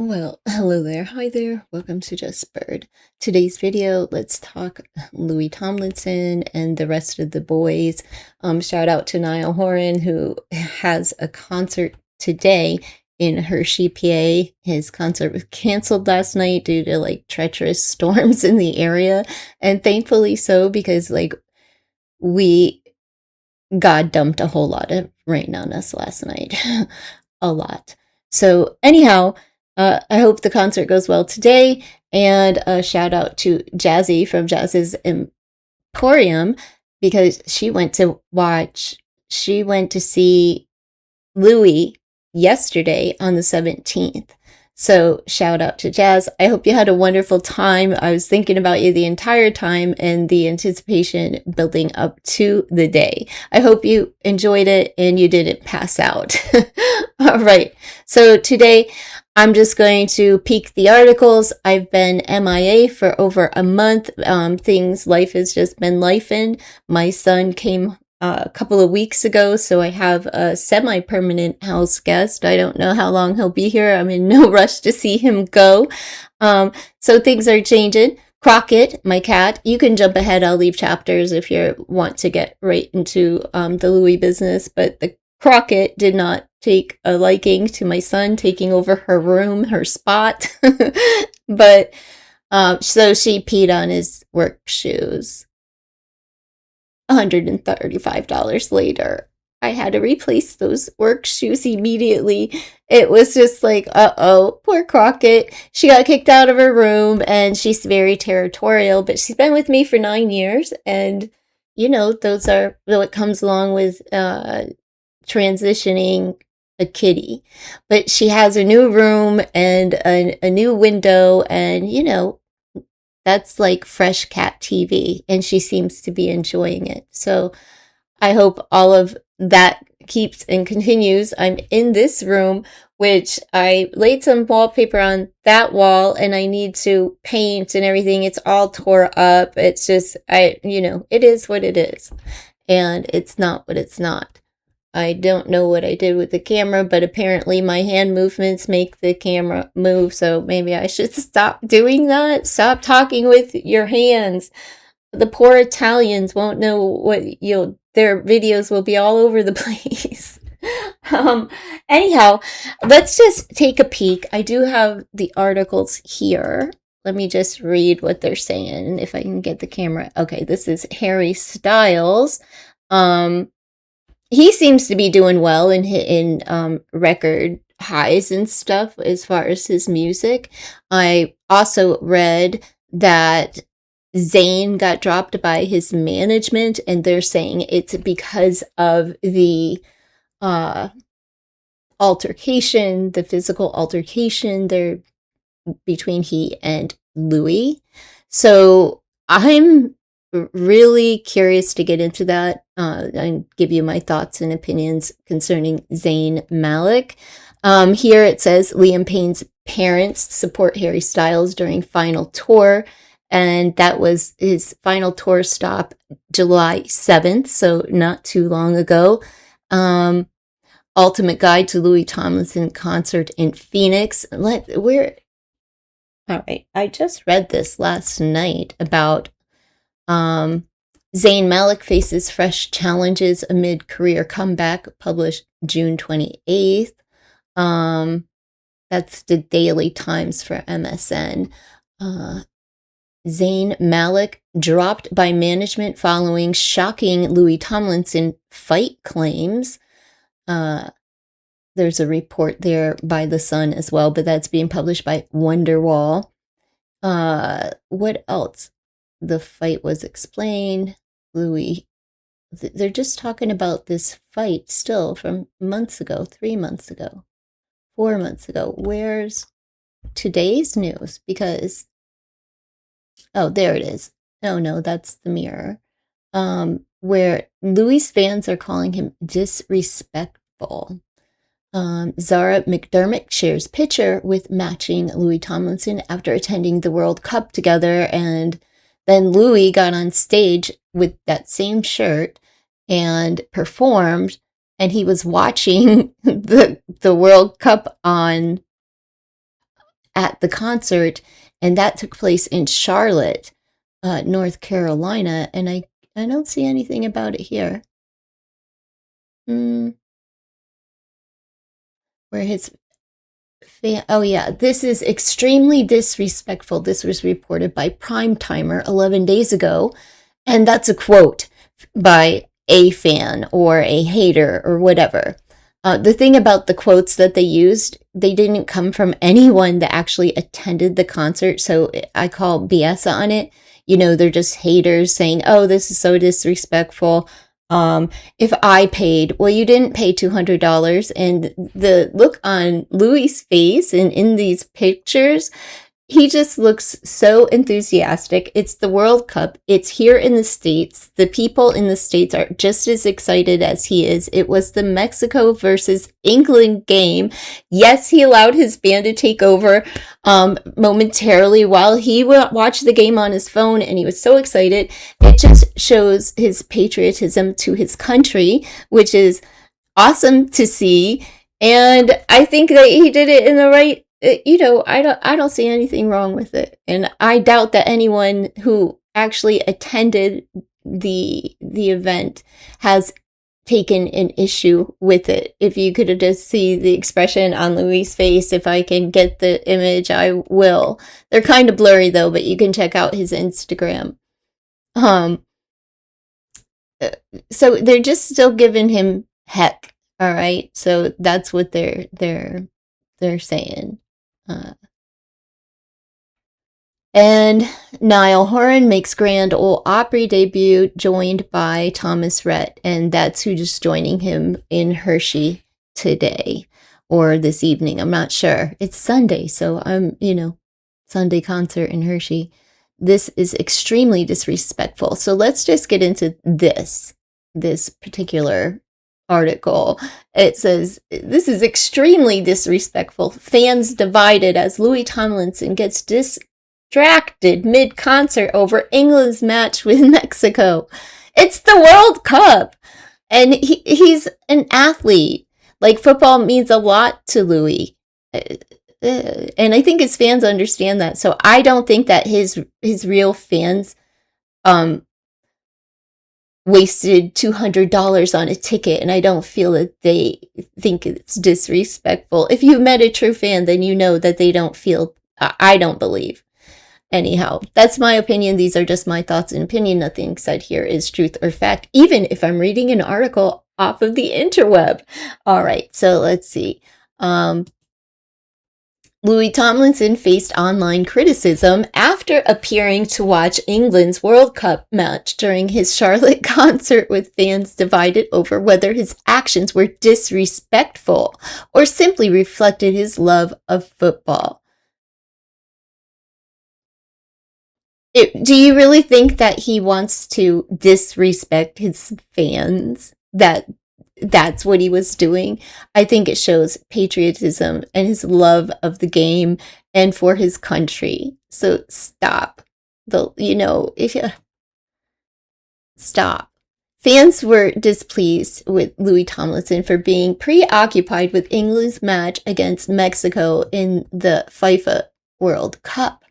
Well, hello there. Hi there. Welcome to Just Bird. Today's video, let's talk Louis Tomlinson and the rest of the boys. Shout out to Niall Horan, who has a concert today in Hershey, PA. His concert was canceled last night due to treacherous storms in the area. And thankfully so, because we God dumped a whole lot of rain on us last night. A lot. So anyhow, I hope the concert goes well today. And a shout out to Jazzy from Jazz's Emporium, because she went to see Louis yesterday on the 17th. So shout out to Jazz. I hope you had a wonderful time. I was thinking about you the entire time and the anticipation building up to the day. I hope you enjoyed it and you didn't pass out. All right. So today I'm just going to peek the articles. I've been MIA for over a month. Life has just been lifing. My son came a couple of weeks ago, so I have a semi-permanent house guest. I don't know how long he'll be here. I'm in no rush to see him go. So things are changing. Crockett, my cat, you can jump ahead. I'll leave chapters if you want to get right into the Louis business, but the Crockett did not take a liking to my son taking over her room, her spot. But so she peed on his work shoes. $135 later, I had to replace those work shoes immediately. It was just like, uh-oh, poor Crockett. She got kicked out of her room, and she's very territorial, but she's been with me for 9 years, and, those are what comes along with transitioning a kitty. But she has a new room and a new window, and, that's like fresh cat TV, and she seems to be enjoying it. So I hope all of that keeps and continues. I'm in this room, which I laid some wallpaper on that wall, and I need to paint and everything. It's all tore up. It's just, it is what it is, and it's not what it's not. I don't know what I did with the camera, but apparently my hand movements make the camera move, so maybe I should stop doing that. Stop talking with your hands. The poor Italians won't know their videos will be all over the place. Anyhow, let's just take a peek. I do have the articles here. Let me just read what they're saying, if I can get the camera. Okay, this is Harry Styles. He seems to be doing well in record highs and stuff as far as his music. I also read that Zayn got dropped by his management, and they're saying it's because of the altercation, the physical altercation there between he and Louis. So I'm really curious to get into that and give you my thoughts and opinions concerning Zayn Malik. Here it says Liam Payne's parents support Harry Styles during final tour, and that was his final tour stop July 7th, so not too long ago. Ultimate Guide to Louis Tomlinson Concert in Phoenix. All right, I just read this last night about Zayn Malik faces fresh challenges amid career comeback, published June 28th. That's the Daily Times for MSN. Zayn Malik dropped by management following shocking Louis Tomlinson fight claims. There's a report there by The Sun as well, but that's being published by Wonderwall. What else? The fight was explained. Louis, they're just talking about this fight still from months ago, 3 months ago, 4 months ago. Where's today's news? Because, oh, there it is. Oh, no, that's the Mirror. Where Louis fans are calling him disrespectful. Zara McDermott shares picture with matching Louis Tomlinson after attending the World Cup together, and then Louis got on stage with that same shirt and performed, and he was watching the World Cup on at the concert, and that took place in Charlotte, North Carolina, and I don't see anything about it here. Where his oh yeah, this is extremely disrespectful. This was reported by Prime Timer 11 days ago, and that's a quote by a fan or a hater or whatever. The thing about the quotes that they used, they didn't come from anyone that actually attended the concert, so I call BS on it. They're just haters saying, oh, this is so disrespectful. If I paid, well, you didn't pay $200, and the look on Louis' face and in these pictures, he just looks so enthusiastic. It's the World Cup. It's here in the States. The people in the States are just as excited as he is. It was the Mexico versus England game. Yes, he allowed his band to take over momentarily while he watched the game on his phone, and he was so excited. It just shows his patriotism to his country, which is awesome to see. And I think that he did it in the right. I don't see anything wrong with it, and I doubt that anyone who actually attended the event has taken an issue with it. If you could just see the expression on Louis' face, if I can get the image, I will. They're kind of blurry though, but you can check out his Instagram. So they're just still giving him heck. All right, so that's what they're saying. And Niall Horan makes Grand Ole Opry debut, joined by Thomas Rhett, and that's who's joining him in Hershey today or this evening. I'm not sure. It's Sunday, so I'm, Sunday concert in Hershey. This is extremely disrespectful. So let's just get into this particular article. It says, this is extremely disrespectful. Fans divided as Louis Tomlinson gets distracted mid-concert over England's match with Mexico. It's the World Cup, and he's an athlete. Like, football means a lot to Louis. And I think his fans understand that. So I don't think that his real fans wasted $200 on a ticket, and I don't feel that they think it's disrespectful. If you've met a true fan, then you know that they don't feel, I don't believe. Anyhow, that's my opinion. These are just my thoughts and opinion. Nothing said here is truth or fact, even if I'm reading an article off of the interweb. All right, so let's see. Louis Tomlinson faced online criticism after appearing to watch England's World Cup match during his Charlotte concert, with fans divided over whether his actions were disrespectful or simply reflected his love of football. Do you really think that he wants to disrespect his fans? That's what he was doing? I think it shows patriotism and his love of the game and for his country. So stop. Stop. Fans were displeased with Louis Tomlinson for being preoccupied with England's match against Mexico in the FIFA World Cup.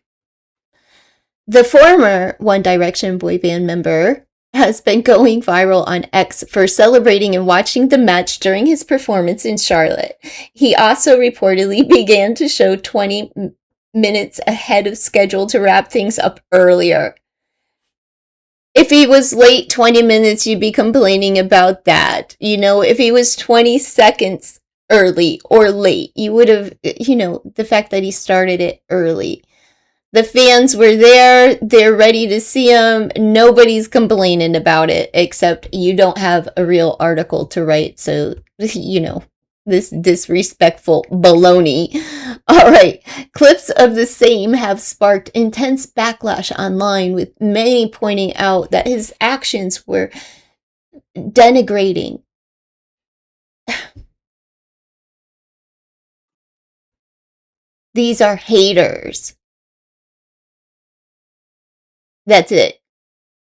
The former One Direction boy band member has been going viral on X for celebrating and watching the match during his performance in Charlotte. He also reportedly began to show 20 minutes ahead of schedule to wrap things up earlier. If he was late 20 minutes, you'd be complaining about that. If he was 20 seconds early or late, you would have, the fact that he started it early. The fans were there. They're ready to see him. Nobody's complaining about it, except you don't have a real article to write. So, this disrespectful baloney. All right. Clips of the same have sparked intense backlash online, with many pointing out that his actions were denigrating. These are haters. That's it.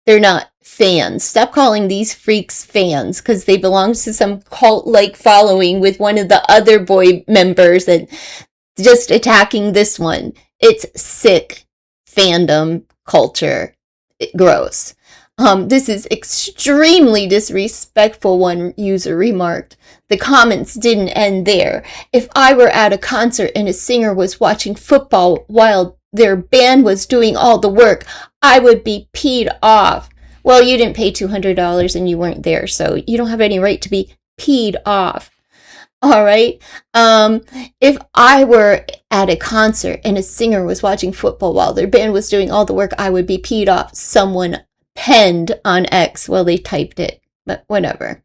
They're not fans. Stop calling these freaks fans, because they belong to some cult-like following with one of the other boy members, and just attacking this one. It's sick fandom culture. Gross. This is extremely disrespectful, one user remarked. The comments didn't end there. If I were at a concert and a singer was watching football while their band was doing all the work, I would be peed off. Well, you didn't pay $200 and you weren't there, so you don't have any right to be peed off. All right. If I were at a concert and a singer was watching football while their band was doing all the work, I would be peed off. Someone penned on X. Well, they typed it, but whatever.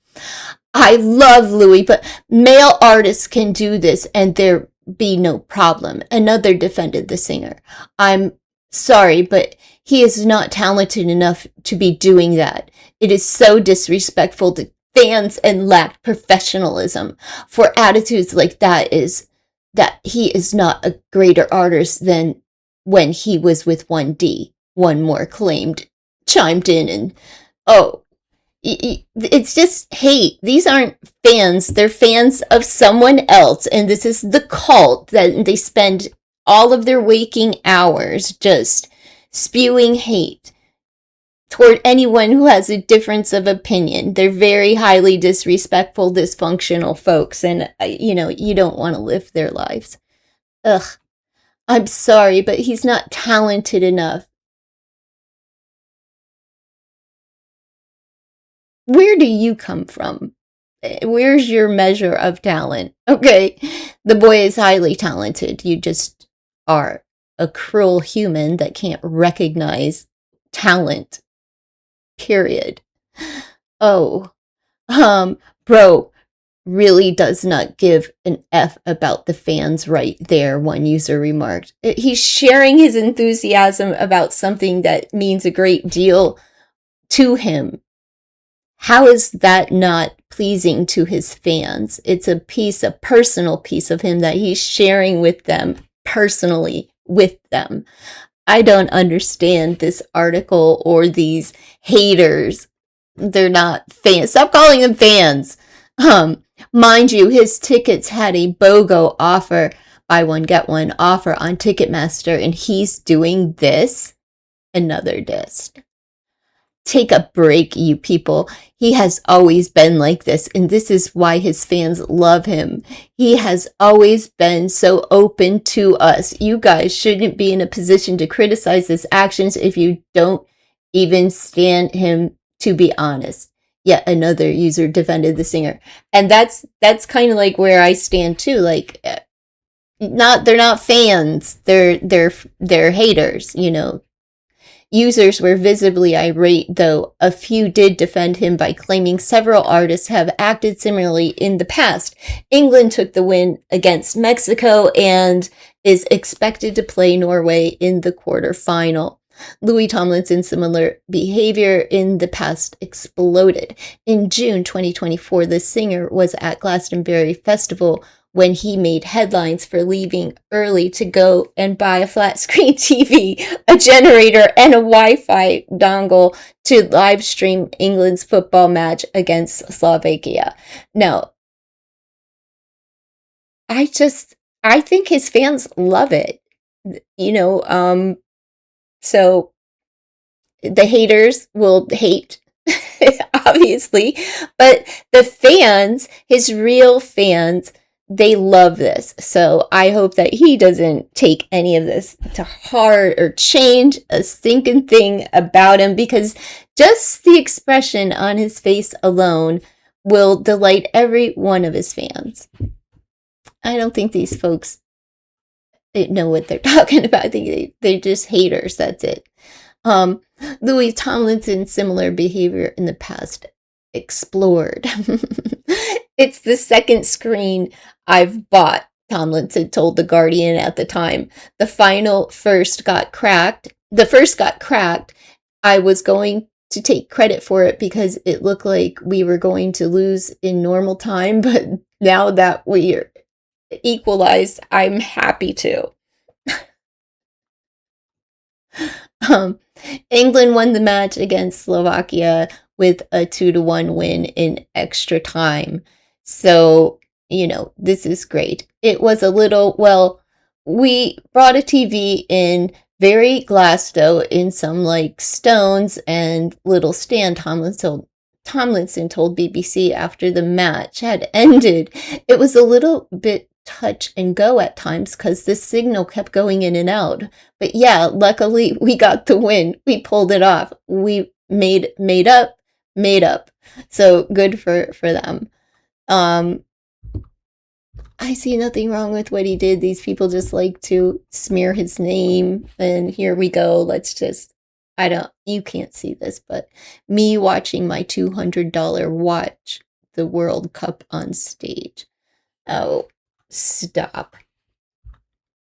I love Louis, but male artists can do this and there be no problem. Another defended the singer. I'm sorry, but he is not talented enough to be doing that. It is so disrespectful to fans and lacked professionalism. For attitudes like that he is not a greater artist than when he was with 1D. One more chimed in and, it's just hate. These aren't fans. They're fans of someone else. And this is the cult that they spend all of their waking hours just spewing hate toward anyone who has a difference of opinion. They're very highly disrespectful, dysfunctional folks. And, you don't want to live their lives. Ugh. I'm sorry, but he's not talented enough. Where do you come from? Where's your measure of talent? Okay, the boy is highly talented. You just are a cruel human that can't recognize talent. Period. Oh, bro really does not give an F about the fans right there, one user remarked. He's sharing his enthusiasm about something that means a great deal to him. How is that not pleasing to his fans? It's a personal piece of him that he's sharing with them, personally with them. I don't understand this article or these haters. They're not fans. Stop calling them fans. Mind you, his tickets had a BOGO offer, buy one, get one offer on Ticketmaster, and he's doing this? Another disc. Take a break, you people. He has always been like this, and this is why his fans love him. He has always been so open to us. You guys shouldn't be in a position to criticize his actions if you don't even stand him, to be honest. Yet another user defended the singer. And that's kind of like where I stand too. Like, they're not fans. They're haters, Users were visibly irate, though a few did defend him by claiming several artists have acted similarly in the past. England took the win against Mexico and is expected to play Norway in the quarterfinal. Louis Tomlinson's similar behavior in the past exploded. In June 2024, the singer was at Glastonbury Festival when he made headlines for leaving early to go and buy a flat screen TV, a generator, and a Wi-Fi dongle to live stream England's football match against Slovakia. Now, I think his fans love it. So the haters will hate, obviously, but the fans, his real fans, they love this. So I hope that he doesn't take any of this to heart or change a stinking thing about him, because just the expression on his face alone will delight every one of his fans. I don't think these folks know what they're talking about. I think they're just haters. That's it. Louis Tomlinson's similar behavior in the past explored. It's the second screen I've bought, Tomlinson told The Guardian at the time. The first got cracked. I was going to take credit for it because it looked like we were going to lose in normal time, but now that we're equalized, I'm happy to. England won the match against Slovakia with a 2-1 win in extra time. So, this is great. It was a little, we brought a TV in, very glassed out, in some like stones and little stand. Tomlinson told BBC after the match had ended, it was a little bit touch and go at times because the signal kept going in and out. But yeah, luckily we got the win. We pulled it off. We made up. So good for them. Um, I see nothing wrong with what he did. These people just like to smear his name. And here we go. You can't see this, but me watching my $200 watch the World Cup on stage. Oh, stop.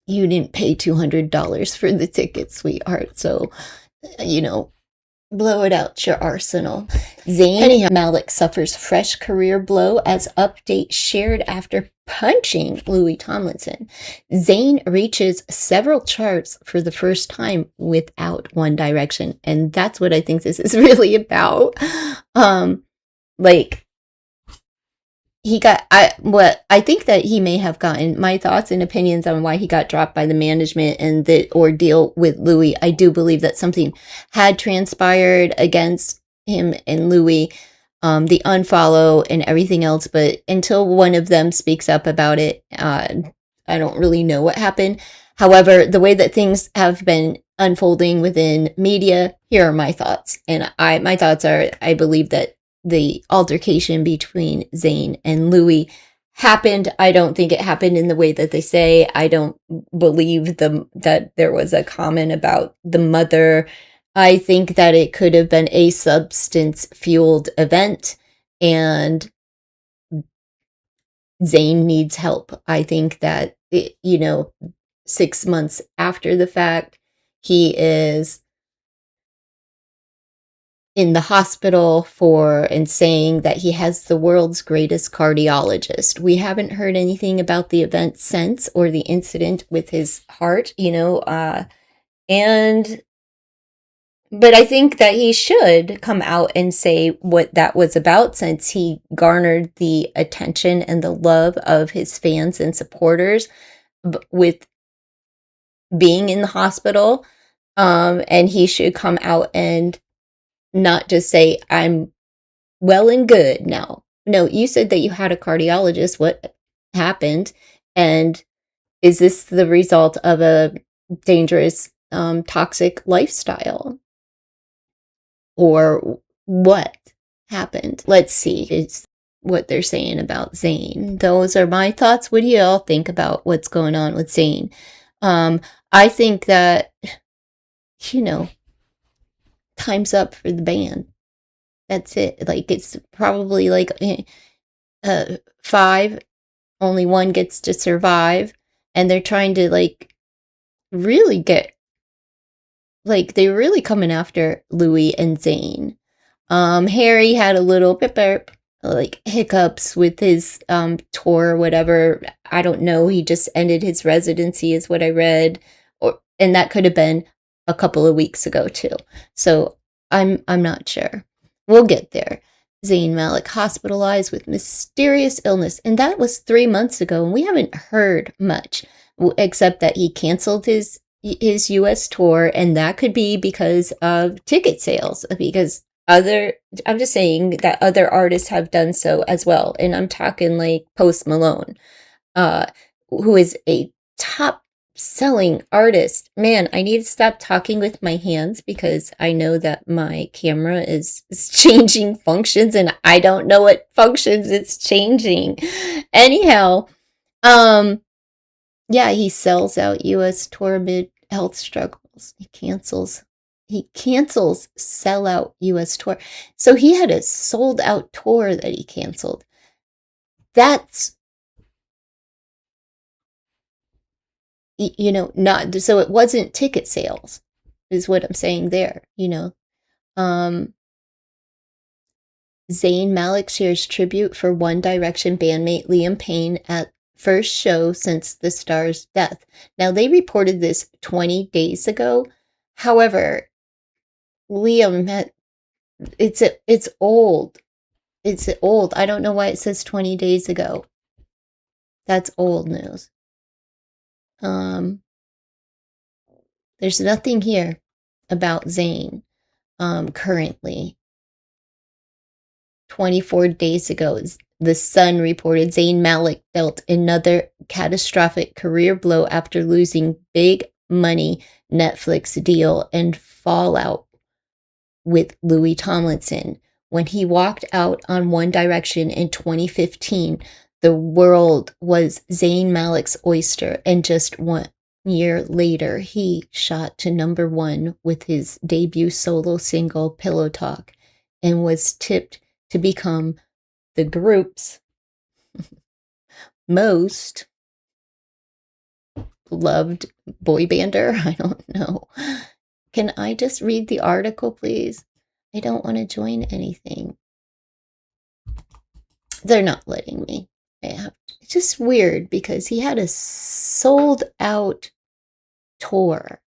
You didn't pay $200 for the ticket, sweetheart. So, you know, blow it out your arsenal. Zayn Malik suffers fresh career blow as update shared after punching Louis Tomlinson. Zayn reaches several charts for the first time without One Direction. And that's what I think this is really about. Like, I think that he may have gotten my thoughts and opinions on why he got dropped by the management and the ordeal with Louis. I do believe that something had transpired against him and Louis, the unfollow and everything else. But until one of them speaks up about it, I don't really know what happened. However, the way that things have been unfolding within media, here are my thoughts. And my thoughts are, I believe that the altercation between Zayn and Louis happened. I don't think it happened in the way that they say. I don't believe that there was a comment about the mother. I think that it could have been a substance-fueled event, and Zayn needs help. I think that, 6 months after the fact, he is in the hospital and saying that he has the world's greatest cardiologist. We haven't heard anything about the event since, or the incident with his heart, but I think that he should come out and say what that was about, since he garnered the attention and the love of his fans and supporters with being in the hospital. And he should come out and not just say, I'm well and good now. No, you said that you had a cardiologist. What happened? And is this the result of a dangerous, toxic lifestyle? Or what happened? Let's see. It's what they're saying about Zayn. Those are my thoughts. What do you all think about what's going on with Zayn? I think that, time's up for the band. That's it. Like, it's probably like 5, only one gets to survive, and they're trying to really they're really coming after Louis and Zayn. Harry had a little bit hiccups with his tour or whatever. I don't know. He just ended his residency, is what I read, and that could have been a couple of weeks ago too. So I'm not sure. We'll get there. Zayn Malik hospitalized with mysterious illness, and that was 3 months ago, and we haven't heard much, except that he canceled his U.S. tour, and that could be because of ticket sales, because I'm just saying that other artists have done so as well, and I'm talking like Post Malone, who is a top selling artist. Man, I need to stop talking with my hands because I know that my camera is changing functions, and I don't know what functions it's changing. Anyhow, yeah, he sells out US tour amid health struggles. He cancels sellout US tour. So he had a sold out tour that he canceled. That's, not, so it wasn't ticket sales, is what I'm saying there, Zayn Malik shares tribute for One Direction bandmate Liam Payne at first show since the star's death. Now, they reported this 20 days ago. However, Liam it's old. It's old. I don't know why it says 20 days ago. That's old news. Um, there's nothing here about Zayn currently. 24 days ago, The Sun reported Zayn Malik dealt another catastrophic career blow after losing big money Netflix deal and fallout with Louis Tomlinson. When he walked out on One Direction in 2015, the world was Zayn Malik's oyster, and just 1 year later, he shot to #1 with his debut solo single, Pillow Talk, and was tipped to become the group's most loved boy bander. I don't know. Can I just read the article, please? I don't want to join anything. They're not letting me. It's just weird because he had a sold out tour.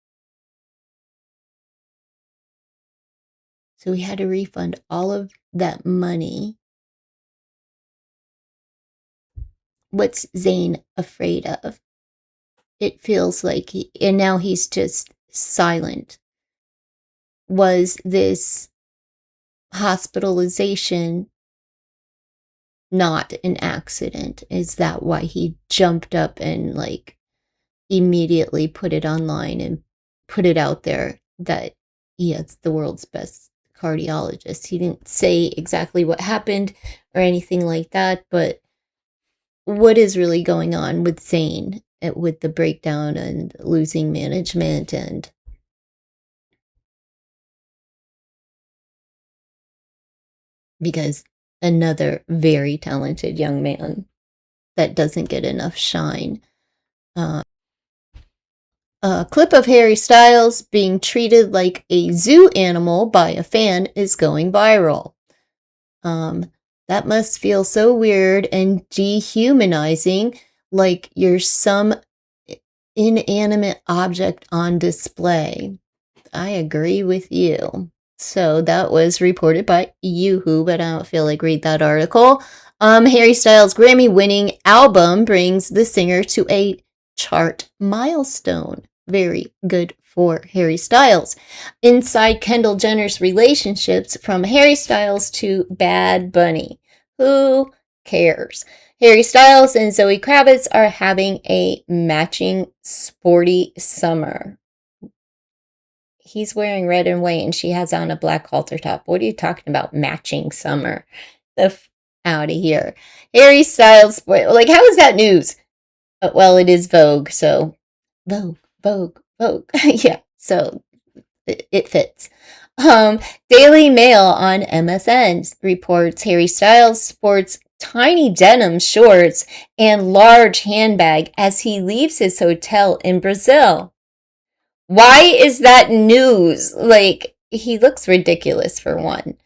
So he had to refund all of that money. What's Zayn afraid of? It feels like and now he's just silent. Was this hospitalization not an accident? Is that why he jumped up and like immediately put it online and put it out there that he is the world's best cardiologist? He didn't say exactly what happened or anything like that, but what is really going on with Zayn with the breakdown and losing management? And because another very talented young man that doesn't get enough shine. A clip of Harry Styles being treated like a zoo animal by a fan is going viral. That must feel so weird and dehumanizing, like you're some inanimate object on display. I agree with you. So that was reported by Yoohoo, but I don't feel like read that article. Harry Styles' Grammy-winning album brings the singer to a chart milestone. Very good for Harry Styles. Inside Kendall Jenner's relationships, from Harry Styles to Bad Bunny. Who cares? Harry Styles and Zoe Kravitz are having a matching sporty summer. He's wearing red and white and she has on a black halter top. What are you talking about? Matching summer. Out of here. Harry Styles, like, how is that news? Well, it is Vogue, so Vogue. Yeah, so it fits. Daily Mail on MSN reports Harry Styles sports tiny denim shorts and large handbag as he leaves his hotel in Brazil. Why is that news? Like, he looks ridiculous for one.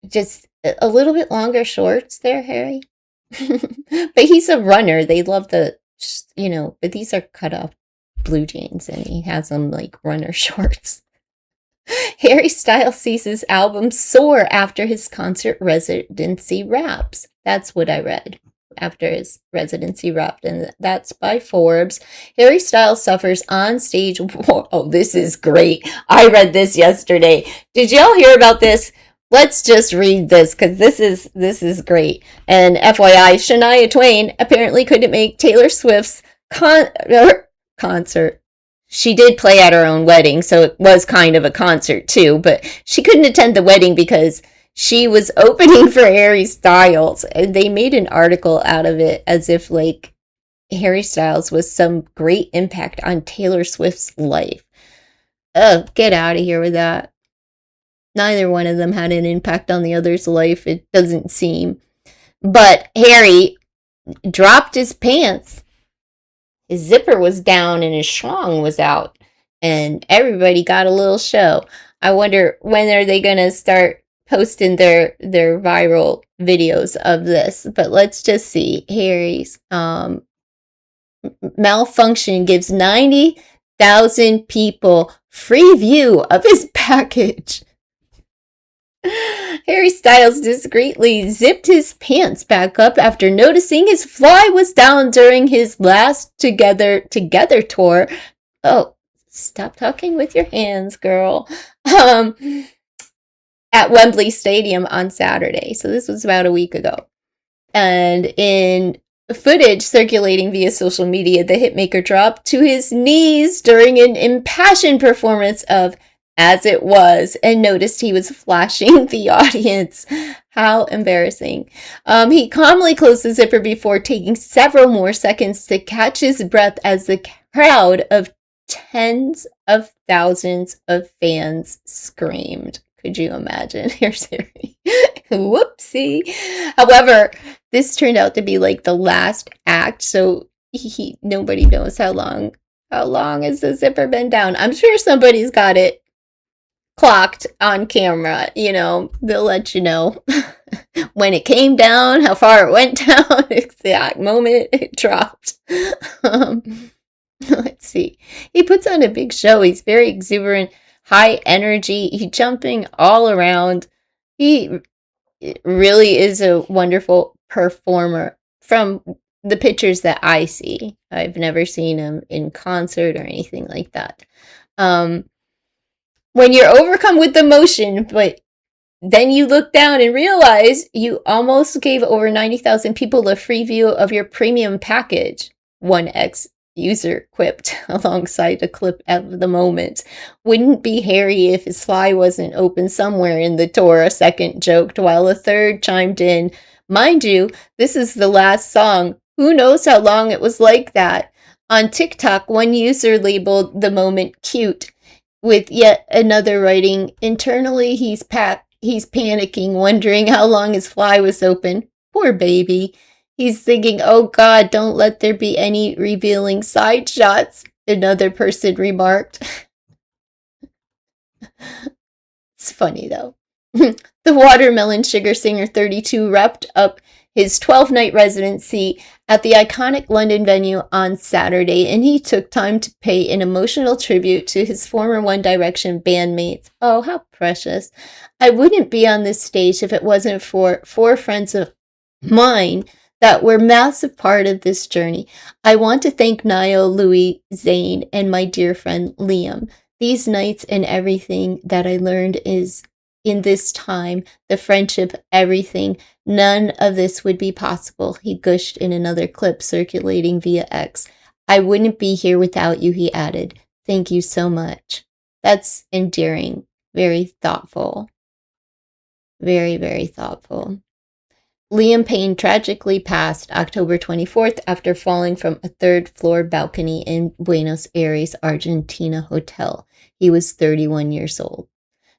Just a little bit longer shorts there, Harry. But he's a runner. They love but these are cut off blue jeans and he has them like runner shorts. Harry Styles sees his album soar after his concert residency wraps. That's what I read. After his residency wrapped, and that's by Forbes. Harry Styles suffers on-stage war. Oh, this is great. I read this yesterday. Did y'all hear about this? Let's just read this because this is great. And FYI, Shania Twain apparently couldn't make Taylor Swift's concert. She did play at her own wedding, so it was kind of a concert too, but she couldn't attend the wedding because she was opening for Harry Styles. And they made an article out of it as if like Harry Styles was some great impact on Taylor Swift's life. Oh, get out of here with that. Neither one of them had an impact on the other's life, it doesn't seem. But Harry dropped his pants. His zipper was down and his schlong was out. And everybody got a little show. I wonder, when are they going to start posting their viral videos of this? But let's just see. Harry's malfunction gives 90,000 people free view of his package. Harry Styles discreetly zipped his pants back up after noticing his fly was down during his last Together tour. Oh, stop talking with your hands, girl. At Wembley Stadium on Saturday. So this was about a week ago. And in footage circulating via social media, the hitmaker dropped to his knees during an impassioned performance of As It Was and noticed he was flashing the audience. How embarrassing. He calmly closed the zipper before taking several more seconds to catch his breath as the crowd of tens of thousands of fans screamed. Could you imagine? Here's Harry. Whoopsie. However, this turned out to be like the last act, so nobody knows how long has the zipper been down. I'm sure somebody's got it clocked on camera. They'll let you know when it came down, how far it went down, exact moment it dropped. Let's see. He puts on a big show. He's very exuberant, high energy. He's jumping all around. He really is a wonderful performer from the pictures that I see. I've never seen him in concert or anything like that. When you're overcome with emotion, but then you look down and realize you almost gave over 90,000 people a free view of your premium package, one ex-user quipped alongside a clip of the moment. Wouldn't be Harry if his fly wasn't open somewhere in the tour, a second joked, while a third chimed in, mind you, this is the last song. Who knows how long it was like that? On TikTok, one user labeled the moment cute, with yet another writing, internally he's panicking, wondering how long his fly was open. Poor baby. He's thinking, oh God, don't let there be any revealing side shots, another person remarked. It's funny though. The Watermelon Sugar Singer 32 wrapped up his 12-night residency at the iconic London venue on Saturday, and he took time to pay an emotional tribute to his former One Direction bandmates. Oh, how precious. I wouldn't be on this stage if it wasn't for 4 friends of mine that were a massive part of this journey. I want to thank Niall, Louis, Zayn, and my dear friend Liam. These nights and everything that I learned is in this time, the friendship, everything. None of this would be possible, he gushed in another clip circulating via X. I wouldn't be here without you, he added. Thank you so much. That's endearing. Very thoughtful. Very, very thoughtful. Liam Payne tragically passed October 24th after falling from a third-floor balcony in Buenos Aires, Argentina hotel. He was 31 years old.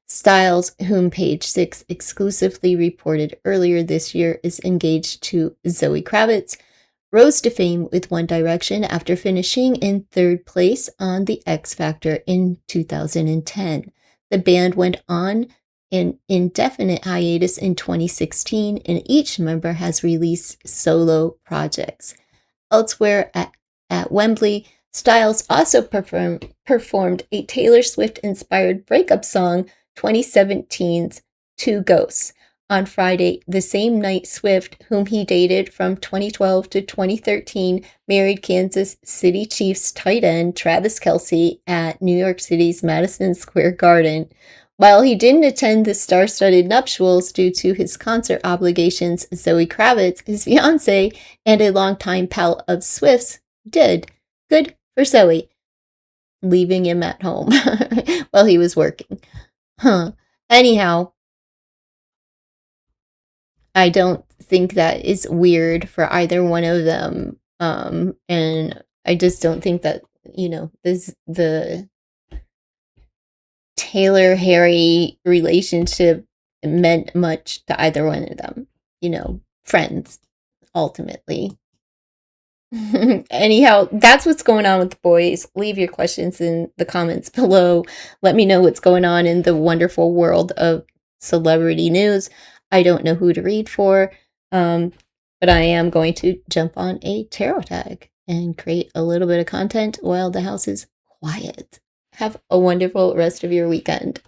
Styles, whom Page Six exclusively reported earlier this year is engaged to Zoe Kravitz, rose to fame with One Direction after finishing in 3rd place on The X Factor in 2010. The band went on an indefinite hiatus in 2016, and each member has released solo projects. Elsewhere at Wembley, Styles also performed a Taylor Swift-inspired breakup song, 2017's Two Ghosts. On Friday, the same night Swift, whom he dated from 2012 to 2013, married Kansas City Chiefs tight end Travis Kelce at New York City's Madison Square Garden. While he didn't attend the star-studded nuptials due to his concert obligations, Zoe Kravitz, his fiancée and a longtime pal of Swift's, did. Good for Zoe, leaving him at home while he was working. Anyhow, I don't think that is weird for either one of them. And I just don't think that, the Taylor-Harry relationship meant much to either one of them. Friends, ultimately. Anyhow, that's what's going on with the boys. Leave your questions in the comments below. Let me know what's going on in the wonderful world of celebrity news. I don't know who to read for, but I am going to jump on a tarot tag and create a little bit of content while the house is quiet. Have a wonderful rest of your weekend.